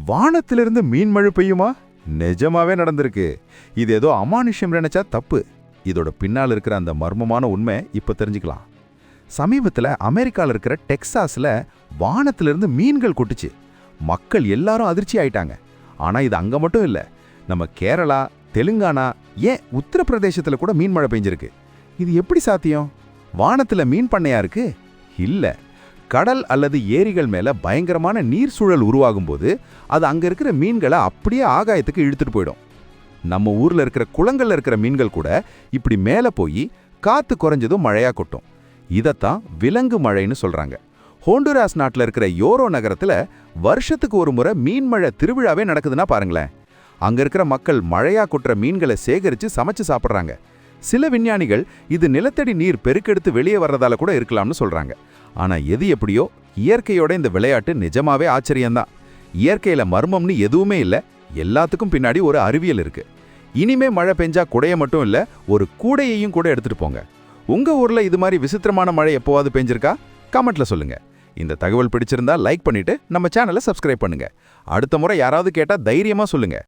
வானத்திலிருந்து மீன் மழை பெய்யுமா? நிஜமாவே நடந்திருக்கு. இது ஏதோ அமானுஷ்யம் நினைச்சா தப்பு. இதோட பின்னால் இருக்கிற அந்த மர்மமான உண்மை இப்ப தெரிஞ்சுக்கலாம். சமீபத்துல அமெரிக்கால இருக்கிற டெக்சாஸ்ல வானத்திலிருந்து மீன்கள் கொட்டுச்சு. மக்கள் எல்லாரும் அதிர்ச்சி ஆயிட்டாங்க. ஆனா இது அங்க மட்டும் இல்ல, நம்ம கேரளா, தெலுங்கானா, ஏன் உத்தரப்பிரதேசத்துல கூட மீன் மழை பெஞ்சிருக்கு. இது எப்படி சாத்தியம்? வானத்துல மீன் பண்ணையா இருக்கு? இல்ல, கடல் அல்லது ஏரிகள் மேல பயங்கரமான நீர் சூழல் உருவாகும் போது அது அங்க இருக்கிற மீன்களை அப்படியே ஆகாயத்துக்கு இழுத்துட்டு போயிடும். நம்ம ஊர்ல இருக்கிற குளங்கள்ல இருக்கிற மீன்கள் கூட இப்படி மேல போய் காத்து குறைஞ்சதும் மழையா கொட்டும். இதத்தான் விலங்கு மழைன்னு சொல்றாங்க. ஹோண்டுராஸ் நாட்டில் இருக்கிற யோரோ நகரத்துல வருஷத்துக்கு ஒரு முறை மீன் மழை திருவிழாவே நடக்குதுன்னா பாருங்களேன். அங்க இருக்கிற மக்கள் மழையா கொட்டுற மீன்களை சேகரிச்சு சமைச்சு சாப்பிட்றாங்க. சில விஞ்ஞானிகள் இது நிலத்தடி நீர் பெருக்கெடுத்து வெளியே வர்றதால கூட இருக்கலாம்னு சொல்றாங்க. ஆனா எது எப்படியோ, இயற்கையோட இந்த விளையாட்டு நிஜமாவே ஆச்சரியம்தான். இயற்கையில மர்மம்னு எதுவுமே இல்ல, எல்லாத்துக்கும் பின்னாடி ஒரு அறிவியல் இருக்கு. இனிமே மழை பெஞ்சா குடைய மட்டும் இல்ல, ஒரு கூடையையும் கூட எடுத்துட்டு போங்க. உங்க ஊர்ல இது மாதிரி விசித்திரமான மழை எப்போவாது பெஞ்சிருக்கா? கமெண்ட்ல சொல்லுங்க. இந்த தகவல் பிடிச்சிருந்தா லைக் பண்ணிட்டு நம்ம சேனலை சப்ஸ்கிரைப் பண்ணுங்க. அடுத்த முறை யாராவது கேட்டா தைரியமா சொல்லுங்க.